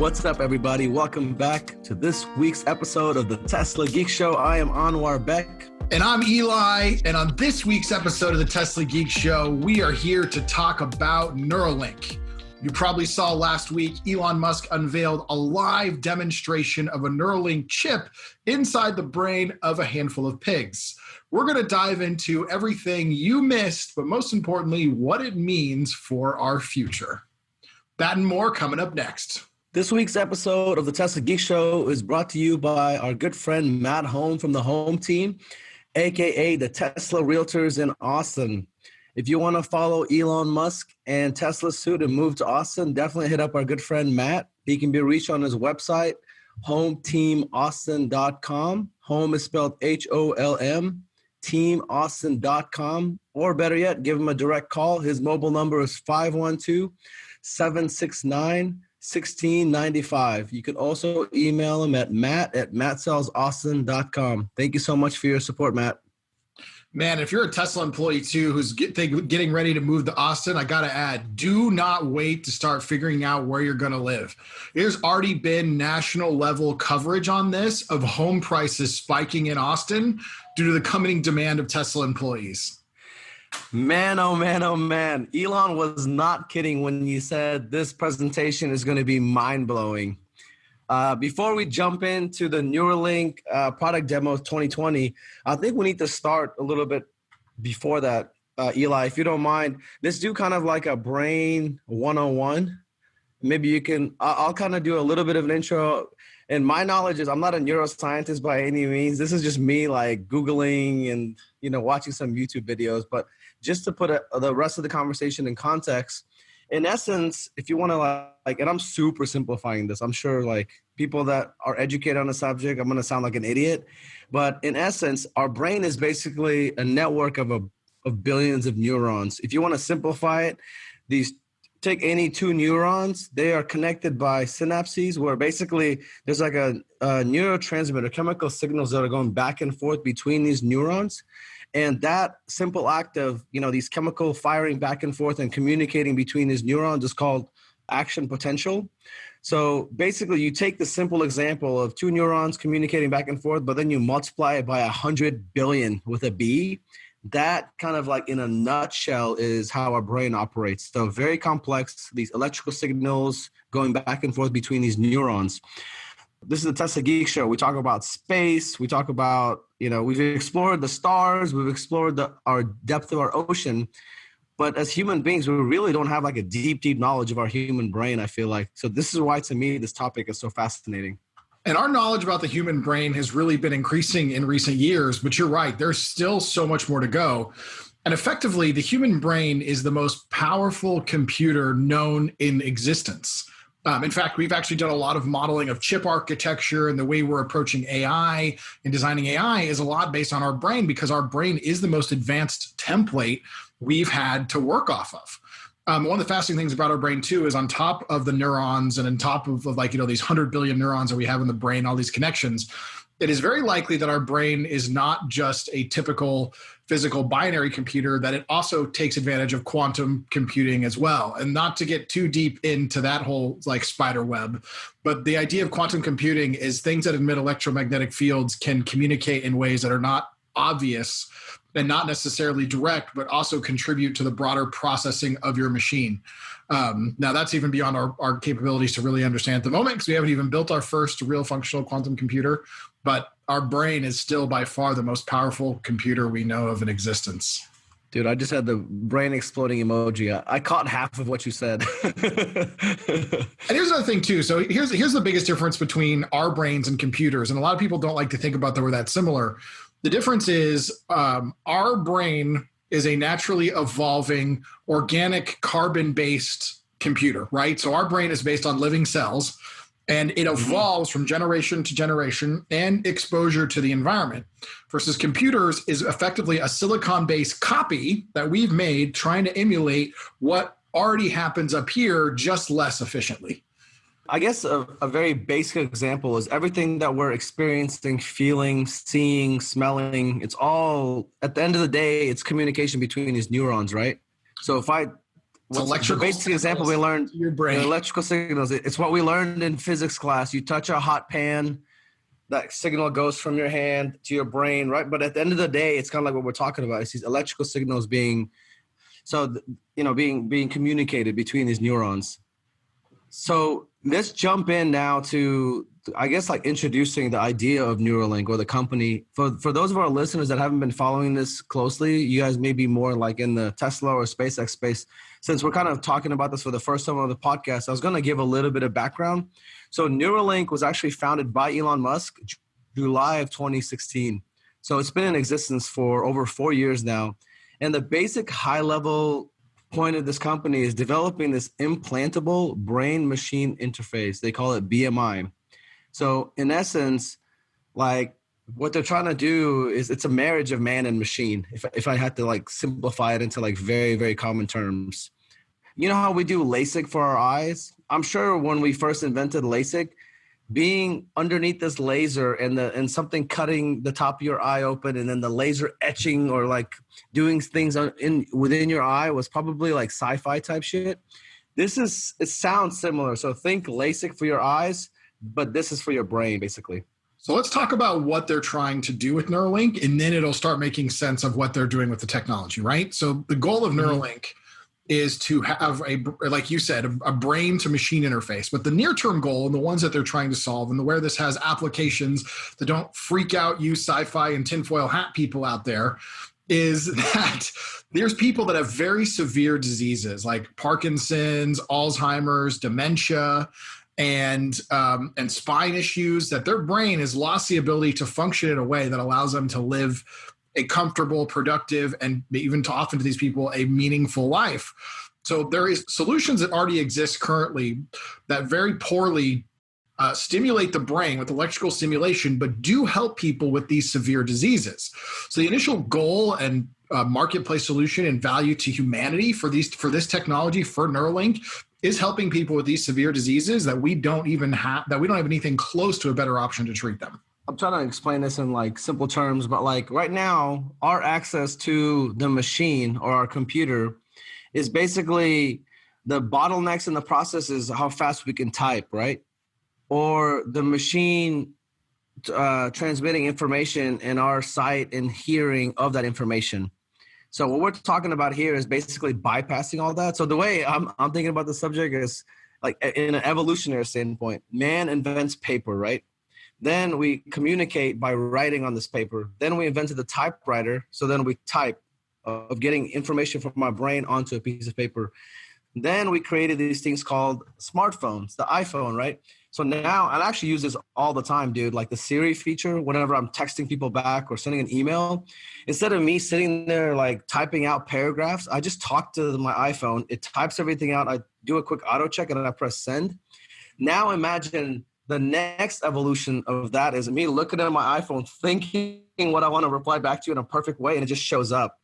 What's up, everybody? Welcome back to this week's episode of the Tesla Geek Show. I am Anwar Beck. And I'm Eli. And on this week's episode of the Tesla Geek Show, we are here to talk about Nuralink. You probably saw last week, Elon Musk unveiled a live demonstration of a Nuralink chip inside the brain of a handful of pigs. We're going to dive into everything you missed, but most importantly, what it means for our future. That and more coming up next. This week's episode of the Tesla Geek Show is brought to you by our good friend Matt Home from the Home Team, aka the Tesla Realtors in Austin. If you want to follow Elon Musk and Tesla suit and move to Austin, definitely hit up our good friend Matt. He can be reached on his website, hometeamaustin.com. Home is spelled H-O-L-M, teamaustin.com. Or better yet, give him a direct call. His mobile number is 512-769-1695. You can also email him at matt@mattsellsaustin.com. Thank you so much for your support, Matt. Man, if you're a Tesla employee too who's getting ready to move to Austin, I got to add, do not wait to start figuring out where you're going to live. There's already been national level coverage on this of home prices spiking in Austin due to the coming demand of Tesla employees. Man, oh man, oh man. Elon was not kidding when he said this presentation is going to be mind-blowing. Before we jump into the Neuralink product demo 2020, I think we need to start a little bit before that. Eli, if you don't mind, let's do kind of like a brain 101. Maybe you can, I'll kind of do a little bit of an intro. And my knowledge is I'm not a neuroscientist by any means. This is just me like Googling and, watching some YouTube videos. But just to put the rest of the conversation in context, in essence, if you want to and I'm super simplifying this, I'm sure like people that are educated on the subject, I'm going to sound like an idiot. But in essence, our brain is basically a network of billions of neurons. If you want to simplify it, take any two neurons, they are connected by synapses where basically there's like a neurotransmitter, chemical signals that are going back and forth between these neurons. And that simple act of, these chemical firing back and forth and communicating between these neurons is called action potential. So basically you take the simple example of two neurons communicating back and forth, but then you multiply it by 100 billion with a B. That kind of like in a nutshell is how our brain operates. So very complex, these electrical signals going back and forth between these neurons. This is the Tesla Geek Show. We talk about space. We talk about, we've explored the stars. We've explored our depth of our ocean. But as human beings, we really don't have like a deep, deep knowledge of our human brain, I feel like. So this is why, to me, this topic is so fascinating. And our knowledge about the human brain has really been increasing in recent years. But you're right, there's still so much more to go. And effectively, the human brain is the most powerful computer known in existence. In fact, we've actually done a lot of modeling of chip architecture, and the way we're approaching AI and designing AI is a lot based on our brain because our brain is the most advanced template we've had to work off of. One of the fascinating things about our brain too is on top of the neurons and on top of these 100 billion neurons that we have in the brain, all these connections, it is very likely that our brain is not just a typical physical binary computer, that it also takes advantage of quantum computing as well. And not to get too deep into that whole spider web, but the idea of quantum computing is things that emit electromagnetic fields can communicate in ways that are not obvious and not necessarily direct, but also contribute to the broader processing of your machine. Now, that's even beyond our capabilities to really understand at the moment because we haven't even built our first real functional quantum computer, but our brain is still by far the most powerful computer we know of in existence. Dude, I just had the brain exploding emoji. I caught half of what you said. And here's another thing too. So here's the biggest difference between our brains and computers. And a lot of people don't like to think about that we're that similar. The difference is our brain is a naturally evolving organic carbon-based computer, right? So our brain is based on living cells and it evolves from generation to generation and exposure to the environment versus computers is effectively a silicon-based copy that we've made trying to emulate what already happens up here, just less efficiently. I guess a very basic example is everything that we're experiencing, feeling, seeing, smelling, it's all, at the end of the day, it's communication between these neurons, right? So if I It's What's the electrical basic example we learned? to your brain. Electrical signals. It's what we learned in physics class. You touch a hot pan, that signal goes from your hand to your brain, right? But at the end of the day, it's kind of like what we're talking about. It's these electrical signals being being communicated between these neurons. So let's jump in now to, I guess, like introducing the idea of Neuralink or the company. For those of our listeners that haven't been following this closely, you guys may be more like in the Tesla or SpaceX space. Since we're kind of talking about this for the first time on the podcast, I was going to give a little bit of background. So Neuralink was actually founded by Elon Musk, July of 2016. So it's been in existence for over 4 years now. And the basic high-level point of this company is developing this implantable brain-machine interface. They call it BMI. So in essence, like what they're trying to do is it's a marriage of man and machine. If I had to like simplify it into like very, very common terms. You know how we do LASIK for our eyes? I'm sure when we first invented LASIK, being underneath this laser and something cutting the top of your eye open and then the laser etching or like doing things within your eye was probably like sci-fi type shit. It sounds similar. So think LASIK for your eyes, but this is for your brain basically. So let's talk about what they're trying to do with Neuralink, and then it'll start making sense of what they're doing with the technology, right? So the goal of Neuralink is to have like you said, a brain to machine interface. But the near-term goal and the ones that they're trying to solve and where this has applications that don't freak out you sci-fi and tinfoil hat people out there is that there's people that have very severe diseases like Parkinson's, Alzheimer's, dementia, and spine issues, that their brain has lost the ability to function in a way that allows them to live a comfortable, productive, and even to often to these people, a meaningful life. So there is solutions that already exist currently that very poorly stimulate the brain with electrical stimulation, but do help people with these severe diseases. So the initial goal and marketplace solution and value to humanity for this technology, for Neuralink, is helping people with these severe diseases that we don't have anything close to a better option to treat them. I'm trying to explain this in like simple terms, but like right now, our access to the machine or our computer is basically the bottlenecks in the process is how fast we can type, right? Or the machine transmitting information in our sight and hearing of that information. So what we're talking about here is basically bypassing all that. So the way I'm thinking about the subject is like in an evolutionary standpoint, man invents paper, right? Then we communicate by writing on this paper. Then we invented the typewriter. So then we type of getting information from my brain onto a piece of paper. Then we created these things called smartphones, the iPhone, right? So now I actually use this all the time, dude. Like the Siri feature, whenever I'm texting people back or sending an email, instead of me sitting there like typing out paragraphs, I just talk to my iPhone. It types everything out. I do a quick auto check and then I press send. Now imagine the next evolution of that is me looking at my iPhone, thinking what I want to reply back to you in a perfect way, and it just shows up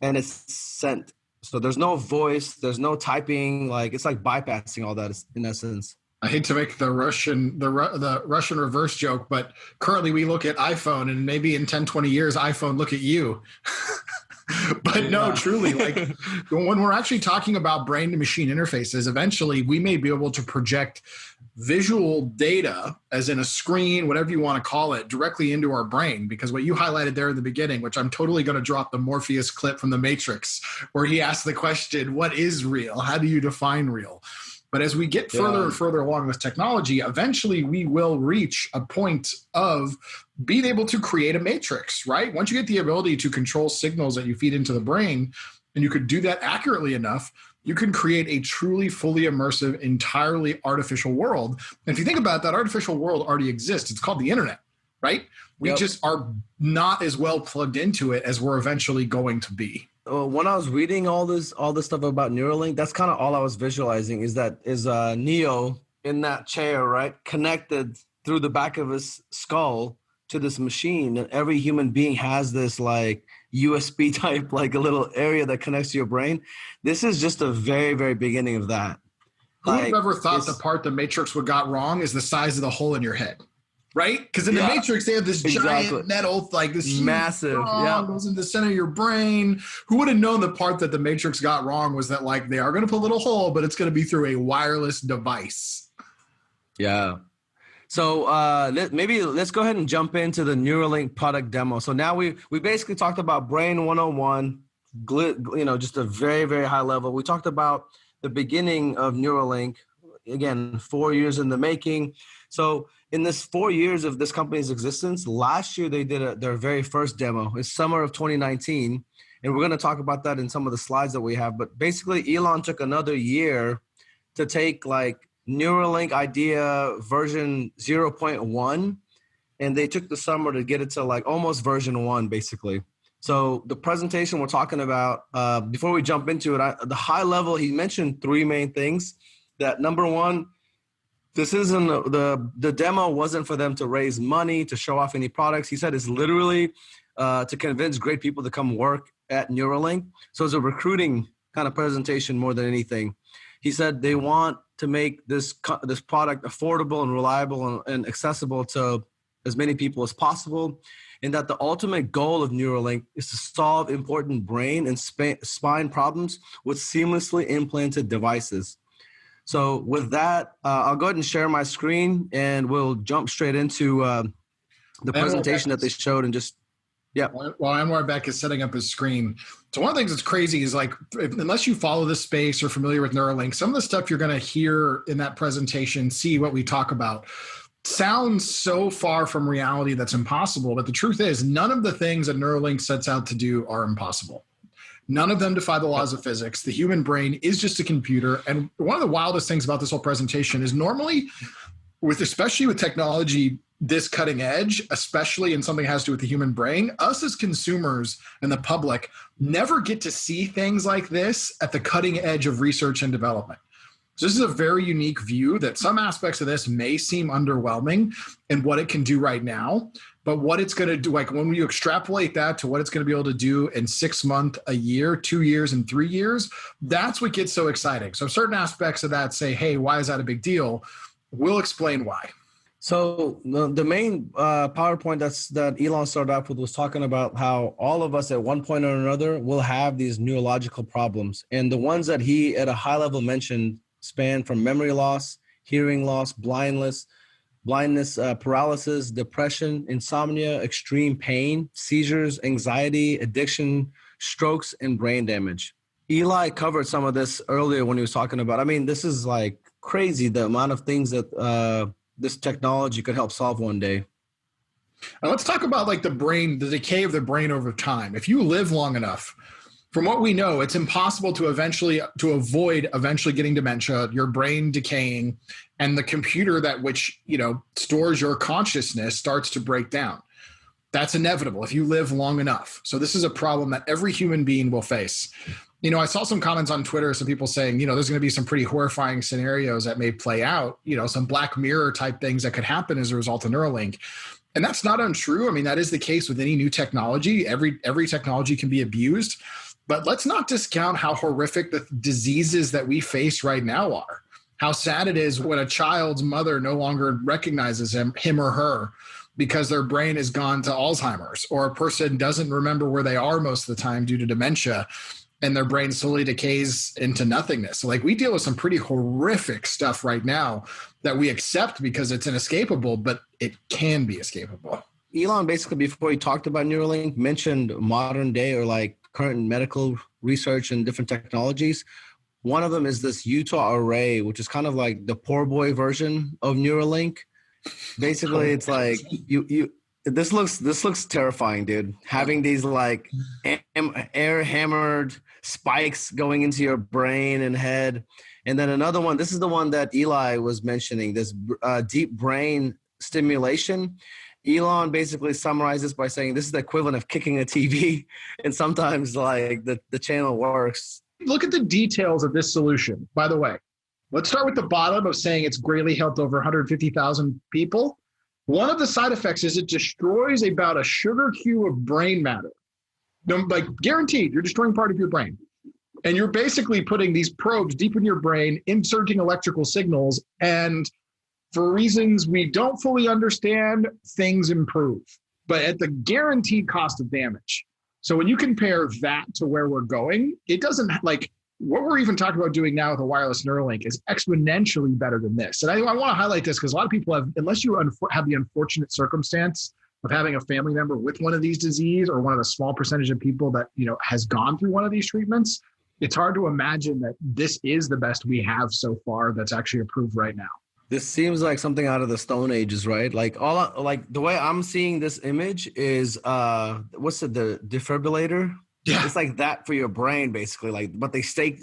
and it's sent. So there's no voice, there's no typing. Like it's like bypassing all that in essence. I hate to make the Russian reverse joke, but currently we look at iPhone and maybe in 10, 20 years, iPhone look at you. But no, truly, like when we're actually talking about brain to machine interfaces, eventually we may be able to project visual data, as in a screen, whatever you want to call it, directly into our brain. Because what you highlighted there in the beginning, which I'm totally going to drop the Morpheus clip from The Matrix, where he asked the question, what is real? How do you define real? But as we get further and further along with technology, eventually we will reach a point of being able to create a matrix, right? Once you get the ability to control signals that you feed into the brain, and you could do that accurately enough, you can create a truly fully immersive, entirely artificial world. And if you think about it, that artificial world already exists. It's called the internet, right? We just are not as well plugged into it as we're eventually going to be. When I was reading all this stuff about Neuralink, that's kind of all I was visualizing is Neo in that chair, right? Connected through the back of his skull to this machine. And every human being has this like USB type, like a little area that connects to your brain. This is just the very, very beginning of that. Who would have ever thought the part the Matrix got wrong is the size of the hole in your head? right? Because in the Matrix, they have this giant metal, like this huge massive, goes in the center of your brain. Who would have known the part that the Matrix got wrong was that like they are going to put a little hole, but it's going to be through a wireless device. Yeah. So maybe let's go ahead and jump into the Neuralink product demo. So now we basically talked about Brain 101, just a very, very high level. We talked about the beginning of Neuralink, again, 4 years in the making. So in this 4 years of this company's existence, last year they did their very first demo. It's summer of 2019. And we're going to talk about that in some of the slides that we have. But basically, Elon took another year to take like Neuralink idea version 0.1, and they took the summer to get it to like almost version 1, basically. So the presentation we're talking about, before we jump into it, the high level, he mentioned 3 main things. That number one, this isn't the demo wasn't for them to raise money, to show off any products. He said it's literally to convince great people to come work at Neuralink. So it's a recruiting kind of presentation more than anything. He said they want to make this product affordable and reliable and accessible to as many people as possible, and that the ultimate goal of Neuralink is to solve important brain and spine problems with seamlessly implanted devices. So with that, I'll go ahead and share my screen, and we'll jump straight into the presentation that they showed, and just While Anwar Beck is setting up his screen. So one of the things that's crazy is like, unless you follow this space or familiar with Neuralink, some of the stuff you're going to hear in that presentation, see what we talk about, sounds so far from reality that's impossible. But the truth is, none of the things that Neuralink sets out to do are impossible. None of them defy the laws of physics. The human brain is just a computer. And one of the wildest things about this whole presentation is normally, especially with technology this cutting edge, especially in something that has to do with the human brain, us as consumers and the public never get to see things like this at the cutting edge of research and development. So this is a very unique view that some aspects of this may seem underwhelming in what it can do right now, but what it's going to do, like when you extrapolate that to what it's going to be able to do in 6 months, a year, 2 years, and 3 years, that's what gets so exciting. So certain aspects of that say, hey, why is that a big deal? We'll explain why. So the main PowerPoint that Elon started off with was talking about how all of us at one point or another will have these neurological problems. And the ones that he at a high level mentioned span from memory loss, hearing loss, blindness, paralysis, depression, insomnia, extreme pain, seizures, anxiety, addiction, strokes, and brain damage. Eli covered some of this earlier when he was talking about, this is like crazy, the amount of things that this technology could help solve one day. Now let's talk about like the brain, the decay of the brain over time. If you live long enough, from what we know, it's impossible to avoid eventually getting dementia, your brain decaying, and the computer which stores your consciousness starts to break down. That's inevitable if you live long enough. So this is a problem that every human being will face. I saw some comments on Twitter, some people saying, there's going to be some pretty horrifying scenarios that may play out, some Black Mirror type things that could happen as a result of Neuralink. And that's not untrue. That is the case with any new technology. Every technology can be abused. But let's not discount how horrific the diseases that we face right now are. How sad it is when a child's mother no longer recognizes him or her because their brain has gone to Alzheimer's, or a person doesn't remember where they are most of the time due to dementia, and their brain slowly decays into nothingness. So we deal with some pretty horrific stuff right now that we accept because it's inescapable, but it can be escapable. Elon basically, before he talked about Neuralink, mentioned modern day or like current medical research and different technologies. One of them is this Utah array, which is kind of like the poor boy version of Neuralink. Basically, it's like this looks terrifying, dude. Having these like air hammered spikes going into your brain and head. And then another one, this is the one that Eli was mentioning, this deep brain stimulation. Elon basically summarizes by saying this is the equivalent of kicking a TV. And sometimes like the channel works. Look at the details of this solution, by the way. Let's start with the bottom of saying it's greatly helped over 150,000 people. One of the side effects is it destroys about a sugar cube of brain matter. Like guaranteed, you're destroying part of your brain. And you're basically putting these probes deep in your brain, inserting electrical signals, and For reasons we don't fully understand, things improve, but at the guaranteed cost of damage. So when you compare that to where we're going, it doesn't like what we're even talking about doing now with a wireless Neuralink is exponentially better than this. And I want to highlight this because a lot of people have, unless you have the unfortunate circumstance of having a family member with one of these diseases or one of the small percentage of people that, has gone through one of these treatments, it's hard to imagine that this is the best we have so far that's actually approved right now. This seems like something out of the Stone Ages, right? Like the way I'm seeing this image is the defibrillator? Yeah. It's like that for your brain, basically. Like, but they stick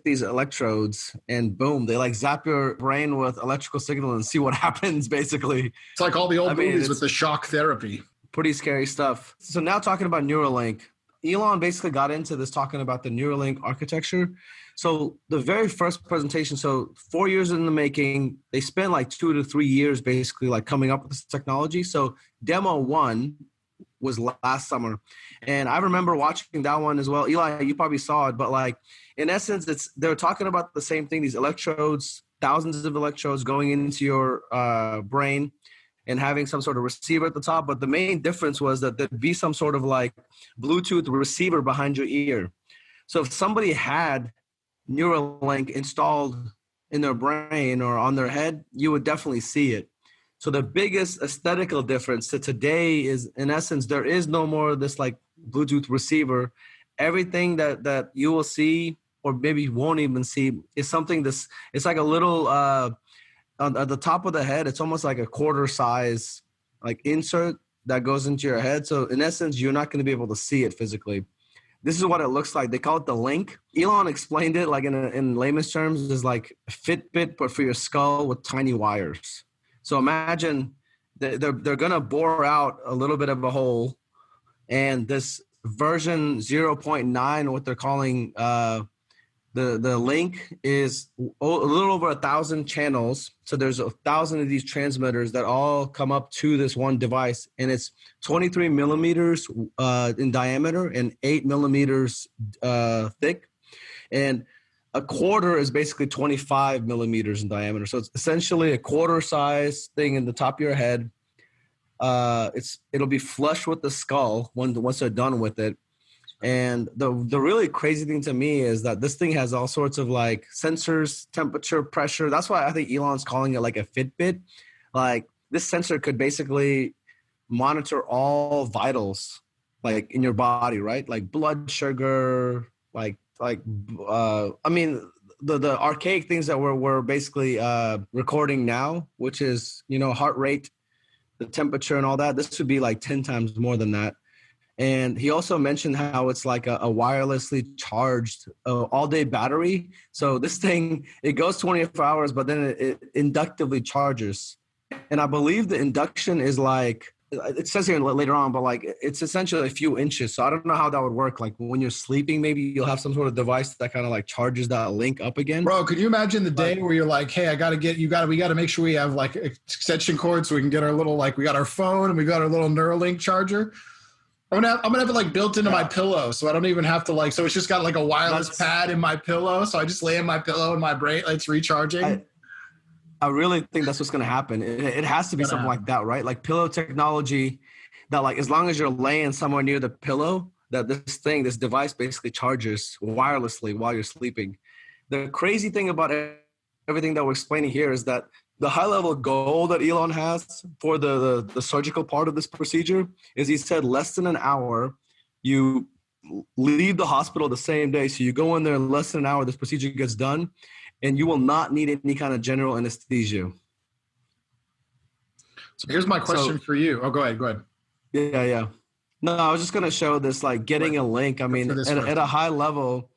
these electrodes and boom, they like zap your brain with electrical signal and see what happens, basically. It's like all the old movies with the shock therapy. Pretty scary stuff. So now talking about Neuralink, Elon basically got into this talking about the Neuralink architecture. So the very first presentation, so 4 years in the making, they spent like 2 to 3 years basically like coming up with this technology. So demo 1 was last summer. And I remember watching that one as well. Eli, you probably saw it, but like in essence, they're talking about the same thing, these electrodes, thousands of electrodes going into your brain and having some sort of receiver at the top. But the main difference was that there'd be some sort of like Bluetooth receiver behind your ear. So if somebody had Neuralink installed in their brain or on their head, you would definitely see it. So the biggest aesthetical difference to today is, in essence, there is no more of this like Bluetooth receiver. Everything that you will see, or maybe you won't even see, is something it's like a little at the top of the head. It's almost like a quarter size like insert that goes into your head. So in essence, you're not going to be able to see it physically. This is what it looks like. They call it the link. Elon explained it like in layman's terms is like Fitbit, but for your skull with tiny wires. So imagine they're going to bore out a little bit of a hole, and this version 0.9, what they're calling the link, is a little over 1,000 channels. So there's 1,000 of these transmitters that all come up to this one device, and it's 23 millimeters in diameter and 8 millimeters thick. And a quarter is basically 25 millimeters in diameter. So it's essentially a quarter size thing in the top of your head. It'll be flush with the skull once they're done with it. And the really crazy thing to me is that this thing has all sorts of like sensors, temperature, pressure. That's why I think Elon's calling it like a Fitbit. Like this sensor could basically monitor all vitals like in your body, right? Like blood sugar, I mean, the archaic things that we're basically recording now, which is, heart rate, the temperature and all that. This would be like 10 times more than that. And he also mentioned how it's like a wirelessly charged all-day battery. So this thing, it goes 24 hours, but then it inductively charges. And I believe the induction is like, it says here later on, but like it's essentially a few inches. So I don't know how that would work. Like when you're sleeping, maybe you'll have some sort of device that kind of like charges that link up again. Bro, could you imagine the day where you're like, hey, we got to make sure we have like extension cords so we can get our little, like we got our phone and we got our little Neuralink charger. I'm gonna have it like built into my pillow, so I don't even have to like. So it's just got like a wireless pad in my pillow, so I just lay in my pillow and my brain, it's recharging. I really think that's what's gonna happen. It has to be something like that, right? Like pillow technology, that like as long as you're laying somewhere near the pillow, that this device basically charges wirelessly while you're sleeping. The crazy thing about everything that we're explaining here is that the high-level goal that Elon has for the surgical part of this procedure is, he said, less than an hour. You leave the hospital the same day. So you go in there in less than an hour, this procedure gets done, and you will not need any kind of general anesthesia. So here's my question for you. Oh, go ahead. Yeah. No, I was just going to show this, like getting a link. I mean, at a high level,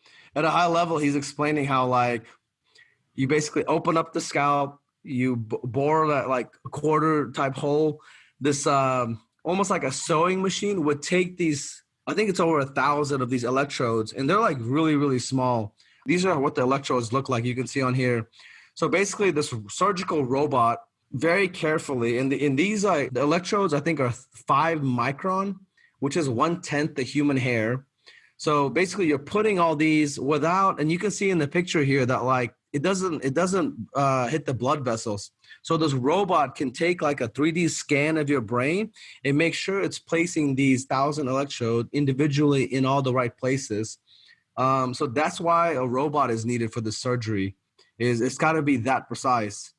he's explaining how like you basically open up the scalp, you bore that like a quarter type hole. This almost like a sewing machine would take these, I think it's over 1,000 of these electrodes, and they're like really, really small. These are what the electrodes look like. You can see on here. So basically this surgical robot very carefully, and these the electrodes I think are 5 micron, which is 1/10 the human hair. So basically you're putting all these without, and you can see in the picture here that like it doesn't hit the blood vessels. So this robot can take like a 3D scan of your brain and make sure it's placing these 1,000 electrodes individually in all the right places. So that's why a robot is needed for the surgery. It's got to be that precise.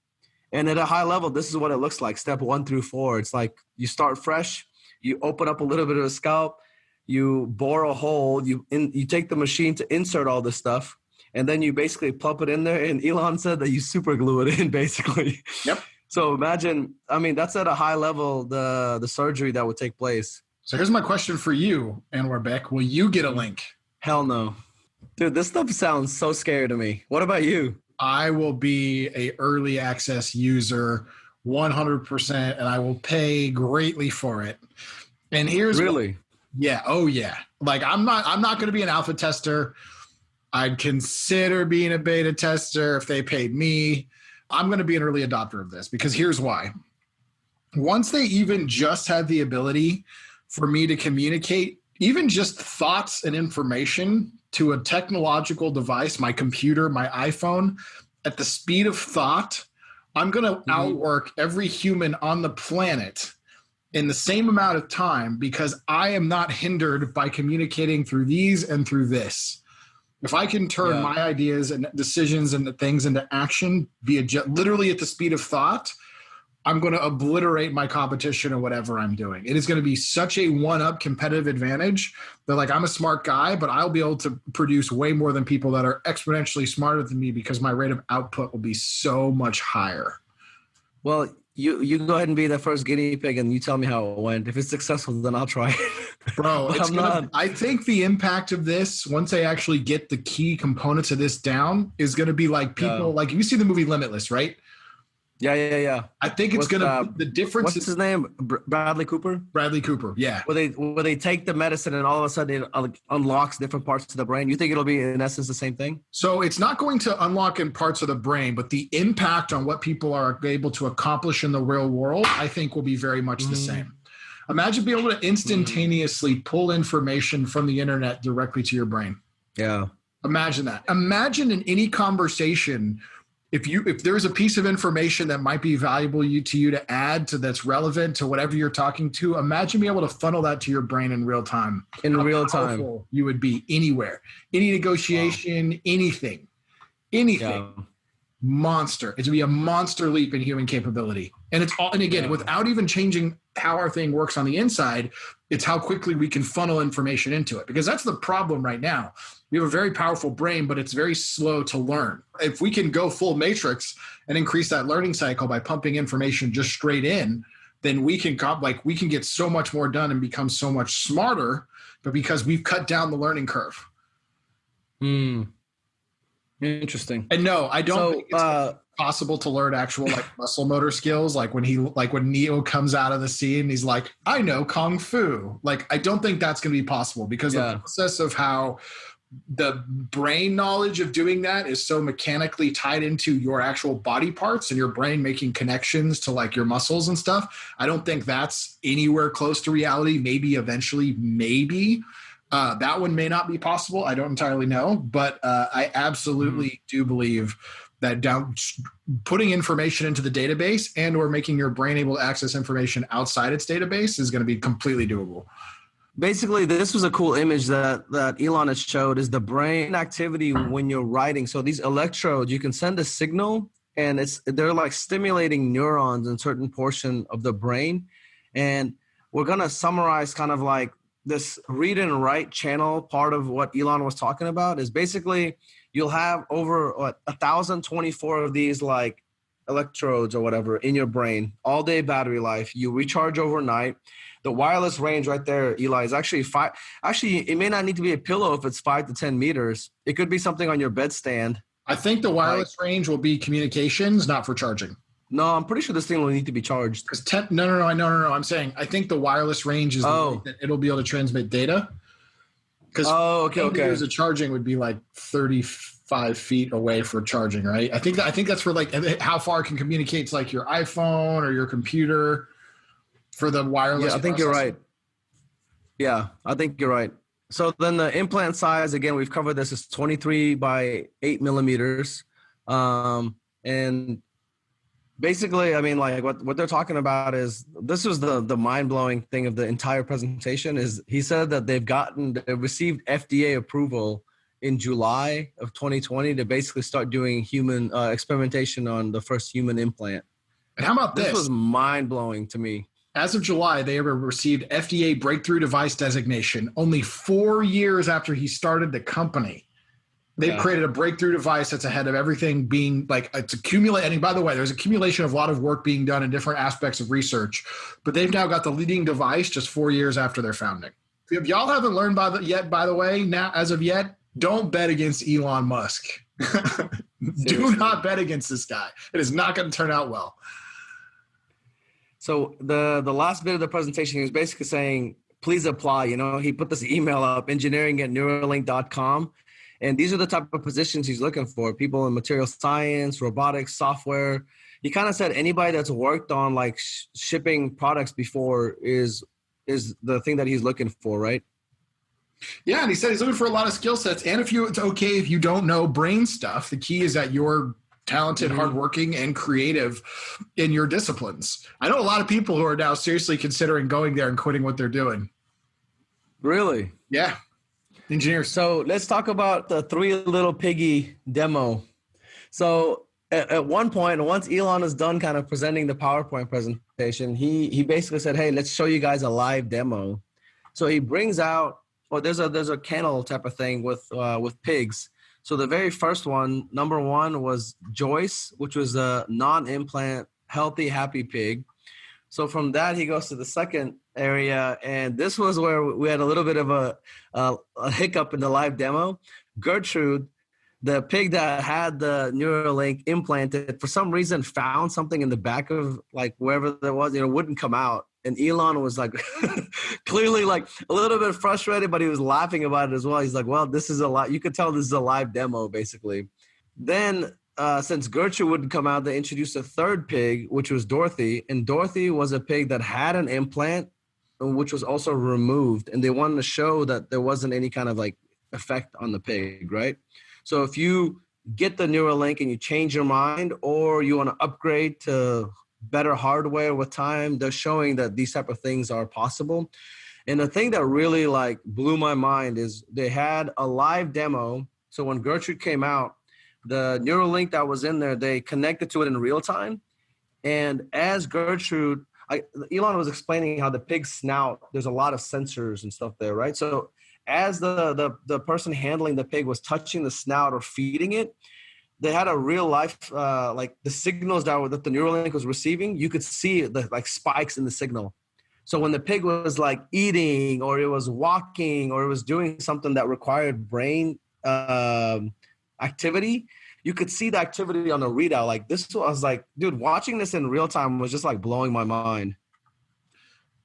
And at a high level, this is what it looks like. Step 1 through 4. It's like you start fresh, you open up a little bit of the scalp, you bore a hole, you take the machine to insert all this stuff, and then you basically plump it in there. And Elon said that you super glue it in, basically. Yep. So imagine, I mean, that's at a high level, the surgery that would take place. So here's my question for you, Anwar Beck. Will you get a link? Hell no. Dude, this stuff sounds so scary to me. What about you? I will be a early access user 100%, and I will pay greatly for it. And here's really, yeah, oh yeah. Like I'm not going to be an alpha tester. I'd consider being a beta tester if they paid me. I'm going to be an early adopter of this because here's why. Once they even just had the ability for me to communicate even just thoughts and information to a technological device, my computer, my iPhone, at the speed of thought, I'm going to outwork every human on the planet in the same amount of time because I am not hindered by communicating through these and through this. If I can turn my ideas and decisions and things into action via literally at the speed of thought, I'm going to obliterate my competition or whatever I'm doing. It is going to be such a one-up competitive advantage that like I'm a smart guy, but I'll be able to produce way more than people that are exponentially smarter than me because my rate of output will be so much higher. Well, you go ahead and be the first guinea pig and you tell me how it went. If it's successful, then I'll try it. Bro, I think the impact of this, once they actually get the key components of this down, is going to be like people, like you see the movie Limitless, right? Yeah. I think it's going to the difference. What's his name? Bradley Cooper? Bradley Cooper, yeah. Where they take the medicine and all of a sudden it unlocks different parts of the brain. You think it'll be in essence the same thing? So it's not going to unlock in parts of the brain, but the impact on what people are able to accomplish in the real world, I think will be very much the same. Imagine being able to instantaneously pull information from the internet directly to your brain. Yeah. Imagine that. Imagine in any conversation, if there's a piece of information that might be valuable to you to add to that's relevant to whatever you're talking to, imagine being able to funnel that to your brain in real time. In real time. You would be anywhere, any negotiation, anything. Yeah. Monster. It's gonna be a monster leap in human capability. And it's all, and again, without even changing how our thing works on the inside, it's how quickly we can funnel information into it. Because that's the problem right now. We have a very powerful brain, but it's very slow to learn. If we can go full matrix and increase that learning cycle by pumping information just straight in, then we can get so much more done and become so much smarter, but because we've cut down the learning curve. Interesting. And no, I don't think it's possible to learn actual like muscle motor skills. Like when Neo comes out of the scene, he's like, I know Kung Fu. Like, I don't think that's going to be possible because the process of how the brain knowledge of doing that is so mechanically tied into your actual body parts and your brain making connections to like your muscles and stuff. I don't think that's anywhere close to reality. Maybe eventually, that one may not be possible. I don't entirely know, but I absolutely do believe that putting information into the database and or making your brain able to access information outside its database is going to be completely doable. Basically, this was a cool image that Elon has showed is the brain activity when you're writing. So these electrodes, you can send a signal and they're like stimulating neurons in certain portion of the brain. And we're going to summarize kind of like this read and write channel. Part of what Elon was talking about is basically you'll have over 1,024 of these like electrodes or whatever in your brain, all day battery life. You recharge overnight. The wireless range right there, Eli, is actually it may not need to be a pillow if it's 5 to 10 meters. It could be something on your bedstand. I think the wireless range will be communications, not for charging. No, I'm pretty sure this thing will need to be charged. No. I'm saying I think the wireless range is that it'll be able to transmit data. Because meters of charging would be like 35 feet away for charging, right? I think that's for like how far it can communicate to like your iPhone or your computer for the wireless. Yeah, I think you're right. Yeah, I think you're right. So then the implant size, again, we've covered this, is 23 by 8 millimeters. And basically, I mean, like what they're talking about is, this was the mind-blowing thing of the entire presentation, is he said that they received FDA approval in July of 2020 to basically start doing human experimentation on the first human implant. And how about This was mind-blowing to me. As of July, they received FDA breakthrough device designation only 4 years after he started the company. They've created a breakthrough device that's ahead of everything being like, it's accumulating. And by the way, there's accumulation of a lot of work being done in different aspects of research, but they've now got the leading device just 4 years after their founding. If y'all haven't learned by the way, now, as of yet, don't bet against Elon Musk. Do not bet against this guy. It is not going to turn out well. So the last bit of the presentation, he was basically saying, please apply. You know, he put this email up, engineering@neuralink.com. And these are the type of positions he's looking for: people in material science, robotics, software. He kind of said anybody that's worked on like shipping products before is the thing that he's looking for, right? Yeah, and he said he's looking for a lot of skill sets. And it's okay if you don't know brain stuff. The key is that you're talented, hardworking, and creative in your disciplines. I know a lot of people who are now seriously considering going there and quitting what they're doing. Really? Yeah. Engineers. So let's talk about the Three Little Piggy demo. So at one point, once Elon is done kind of presenting the PowerPoint presentation, he basically said, hey, let's show you guys a live demo. So he brings out, there's a kennel type of thing with pigs. So the very first one, number one, was Joyce, which was a non-implant, healthy, happy pig. So from that, he goes to the second area, and this was where we had a little bit of a hiccup in the live demo. Gertrude, the pig that had the Neuralink implanted, for some reason found something in the back of like wherever there was, wouldn't come out. And Elon was like clearly like a little bit frustrated, but he was laughing about it as well. He's like, well, this is you could tell this is a live demo basically. Then since Gertrude wouldn't come out, they introduced a third pig, which was Dorothy. And Dorothy was a pig that had an implant, which was also removed. And they wanted to show that there wasn't any kind of like effect on the pig, right? So if you get the Neuralink and you change your mind, or you want to upgrade to better hardware with time, they're showing that these type of things are possible. And the thing that really like blew my mind is they had a live demo. So when Gertrude came out, the Neuralink that was in there, they connected to it in real time. And as Gertrude, Elon was explaining how the pig's snout, there's a lot of sensors and stuff there, right? So as the person handling the pig was touching the snout or feeding it, they had a real life, like the signals that the Neuralink was receiving, you could see the like spikes in the signal. So when the pig was like eating, or it was walking, or it was doing something that required brain activity, you could see the activity on the readout. Like this, I was like, dude, watching this in real time was just like blowing my mind.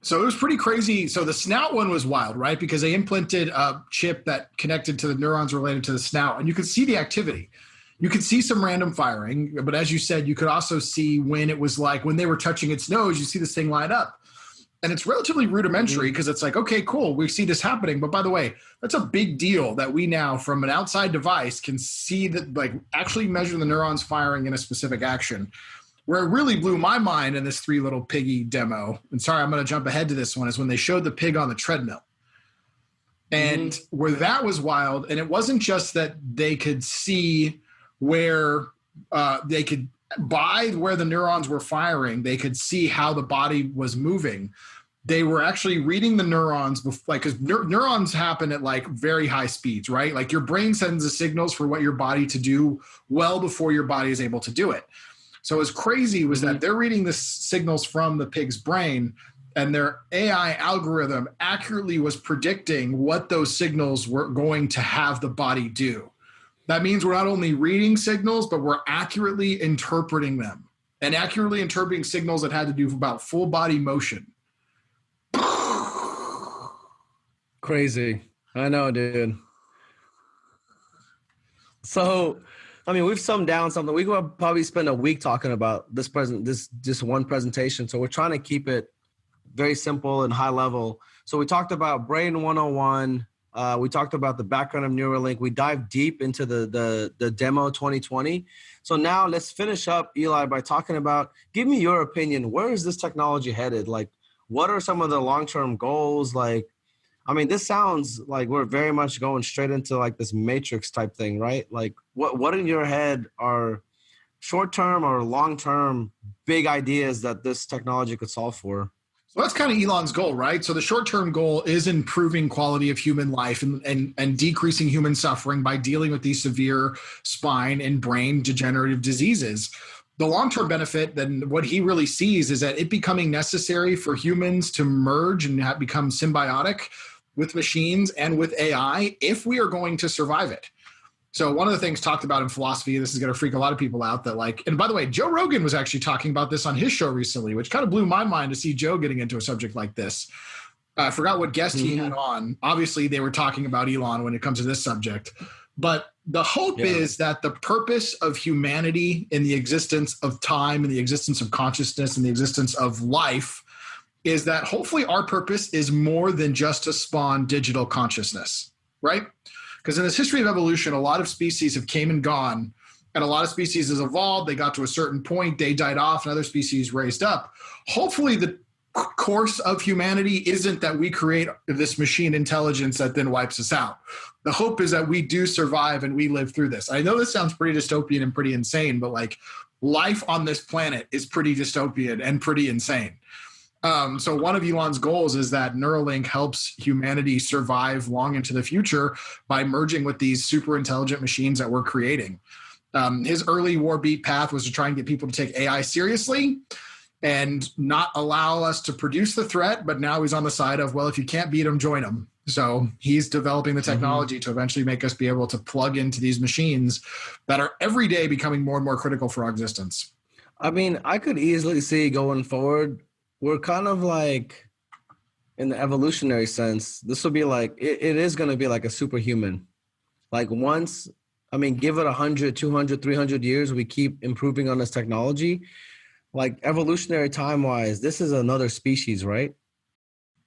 So it was pretty crazy. So the snout one was wild, right? Because they implanted a chip that connected to the neurons related to the snout, and you could see the activity. You could see some random firing, but as you said, you could also see when it was like, when they were touching its nose, you see this thing light up. And it's relatively rudimentary because it's like, okay, cool, we see this happening. But by the way, that's a big deal that we now, from an outside device, can see that, like, actually measure the neurons firing in a specific action. Where it really blew my mind in this Three Little Piggy demo, and sorry, I'm going to jump ahead to this one, is when they showed the pig on the treadmill. And where that was wild, and it wasn't just that they could see where they could, by where the neurons were firing, they could see how the body was moving. They were actually reading the neurons, because neurons happen at like very high speeds, right? Like your brain sends the signals for what your body to do well before your body is able to do it. So what's crazy was that they're reading the signals from the pig's brain, and their AI algorithm accurately was predicting what those signals were going to have the body do. That means we're not only reading signals, but we're accurately interpreting them, and accurately interpreting signals that had to do about full body motion. Crazy. I know, dude. So, I mean, we've summed down something. We could probably spend a week talking about this just one presentation. So we're trying to keep it very simple and high level. So we talked about Brain 101, We talked about the background of Neuralink. We dived deep into the demo 2020. So now let's finish up, Eli, by talking about, give me your opinion. Where is this technology headed? Like, what are some of the long-term goals? Like, I mean, this sounds like we're very much going straight into like this matrix type thing, right? Like what in your head are short-term or long-term big ideas that this technology could solve for? So that's kind of Elon's goal, right? So the short-term goal is improving quality of human life and decreasing human suffering by dealing with these severe spine and brain degenerative diseases. The long-term benefit, then what he really sees is that it becoming necessary for humans to merge and become symbiotic with machines and with AI if we are going to survive it. So one of the things talked about in philosophy, this is going to freak a lot of people out, that like, and by the way, Joe Rogan was actually talking about this on his show recently, which kind of blew my mind to see Joe getting into a subject like this. I forgot what guest he had on. Obviously, they were talking about Elon when it comes to this subject. But the hope is that the purpose of humanity in the existence of time and the existence of consciousness and the existence of life is that hopefully our purpose is more than just to spawn digital consciousness, right? Because in this history of evolution, a lot of species have came and gone, and a lot of species has evolved. They got to a certain point, they died off, and other species raised up. Hopefully the course of humanity isn't that we create this machine intelligence that then wipes us out. The hope is that we do survive and we live through this. I know this sounds pretty dystopian and pretty insane, but like life on this planet is pretty dystopian and pretty insane. So one of Elon's goals is that Neuralink helps humanity survive long into the future by merging with these super intelligent machines that we're creating. His early warbeat path was to try and get people to take AI seriously and not allow us to produce the threat. But now he's on the side of, well, if you can't beat them, join them. So he's developing the technology to eventually make us be able to plug into these machines that are every day becoming more and more critical for our existence. I mean, I could easily see going forward, we're kind of like, in the evolutionary sense, this will be like, it is going to be like a superhuman. Like once, I mean, give it 100, 200, 300 years, we keep improving on this technology. Like evolutionary time-wise, this is another species, right?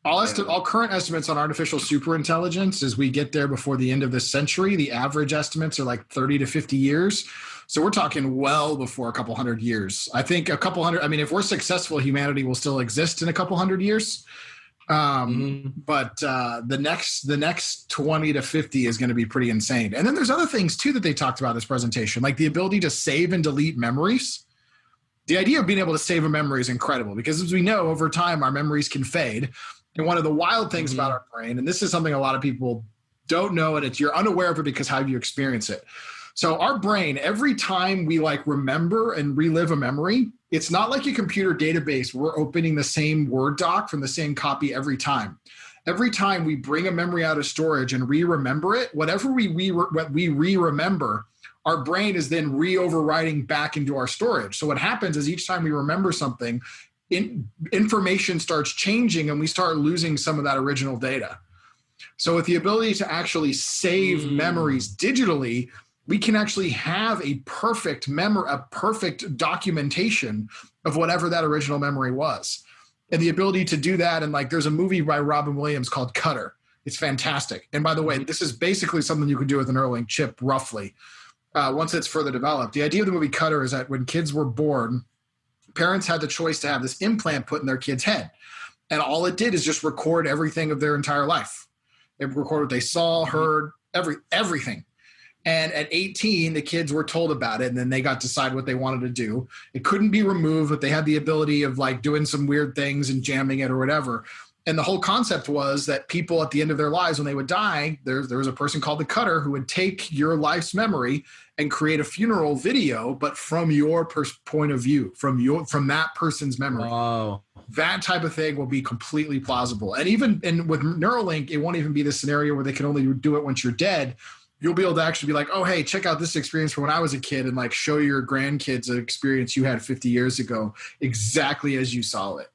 All current estimates on artificial superintelligence as we get there before the end of this century, the average estimates are like 30 to 50 years. So we're talking well before a couple hundred years. I think a couple hundred, I mean, if we're successful, humanity will still exist in a couple hundred years. But the next 20 to 50 is going to be pretty insane. And then there's other things too that they talked about in this presentation, like the ability to save and delete memories. The idea of being able to save a memory is incredible because as we know, over time, our memories can fade. And one of the wild things about our brain, and this is something a lot of people don't know, and you're unaware of it because how you experience it. So our brain, every time we like remember and relive a memory, it's not like a computer database where we're opening the same Word doc from the same copy every time. Every time we bring a memory out of storage and re-remember it, whatever we re-remember, our brain is then re-overwriting back into our storage. So what happens is each time we remember something, information starts changing and we start losing some of that original data. So with the ability to actually save memories digitally, we can actually have a perfect documentation of whatever that original memory was. And the ability to do that, and like there's a movie by Robin Williams called Cutter. It's fantastic. And by the way, this is basically something you could do with a Neuralink chip roughly, once it's further developed. The idea of the movie Cutter is that when kids were born, parents had the choice to have this implant put in their kid's head. And all it did is just record everything of their entire life. It recorded what they saw, heard, everything. And at 18, the kids were told about it, and then they got to decide what they wanted to do. It couldn't be removed, but they had the ability of like doing some weird things and jamming it or whatever. And the whole concept was that people at the end of their lives, when they would die, there was a person called the Cutter who would take your life's memory and create a funeral video, but from your point of view, from that person's memory. Wow. That type of thing will be completely plausible. And with Neuralink, it won't even be the scenario where they can only do it once you're dead. You'll be able to actually be like, oh, hey, check out this experience from when I was a kid, and like show your grandkids an experience you had 50 years ago, exactly as you saw it.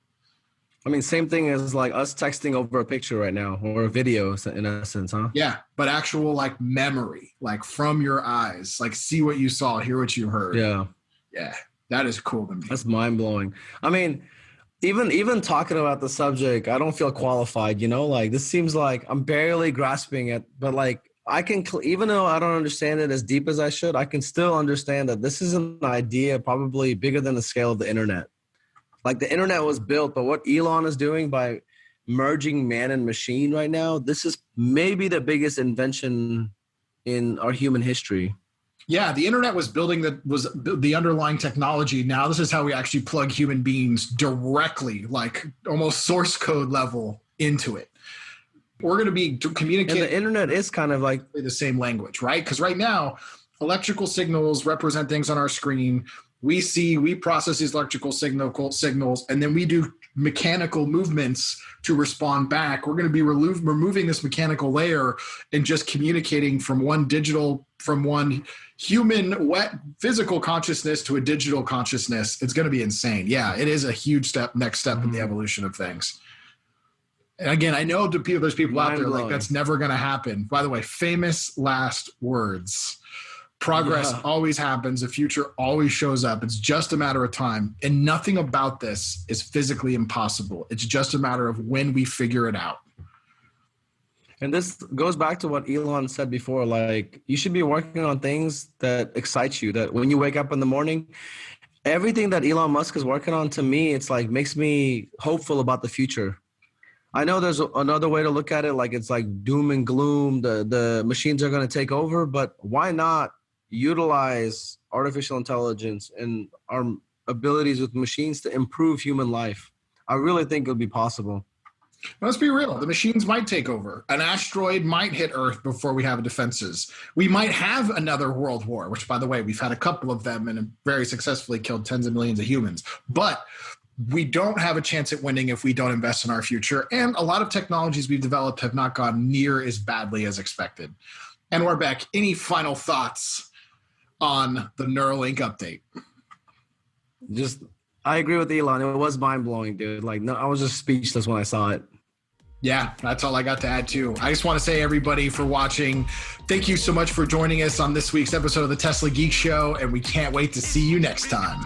I mean, same thing as like us texting over a picture right now or a video in essence, huh? Yeah, but actual like memory, like from your eyes, like see what you saw, hear what you heard. Yeah. Yeah, that is cool to me. That's mind blowing. I mean, Even talking about the subject, I don't feel qualified, like this seems like I'm barely grasping it, but like I can, even though I don't understand it as deep as I should, I can still understand that this is an idea probably bigger than the scale of the internet. Like the internet was built, but what Elon is doing by merging man and machine right now, this is maybe the biggest invention in our human history. Yeah, the internet was the underlying technology. Now this is how we actually plug human beings directly, like almost source code level into it. We're going to be communicating. And the internet is kind of like the same language, right? Because right now, electrical signals represent things on our screen. We process these electrical signals, and then we do mechanical movements to respond back. We're going to be removing this mechanical layer and just communicating from one human physical consciousness to a digital consciousness. It's going to be insane. Yeah, it is a huge next step in the evolution of things. And again, I know there's people out there like that's never going to happen. By the way, famous last words. Progress always happens. The future always shows up. It's just a matter of time. And nothing about this is physically impossible. It's just a matter of when we figure it out. And this goes back to what Elon said before, like you should be working on things that excite you, that when you wake up in the morning, everything that Elon Musk is working on, to me, it's like makes me hopeful about the future. I know there's another way to look at it, like it's like doom and gloom, the machines are going to take over, but why not utilize artificial intelligence and our abilities with machines to improve human life? I really think it would be possible. Let's be real. The machines might take over. An asteroid might hit Earth before we have defenses. We might have another world war, which, by the way, we've had a couple of them and have very successfully killed tens of millions of humans. But we don't have a chance at winning if we don't invest in our future. And a lot of technologies we've developed have not gone near as badly as expected. And we're back. Any final thoughts on the Neuralink update? I agree with Elon. It was mind-blowing, dude. Like, no, I was just speechless when I saw it. Yeah, that's all I got to add too. I just want to say, everybody, for watching, thank you so much for joining us on this week's episode of the Tesla Geek Show, and we can't wait to see you next time.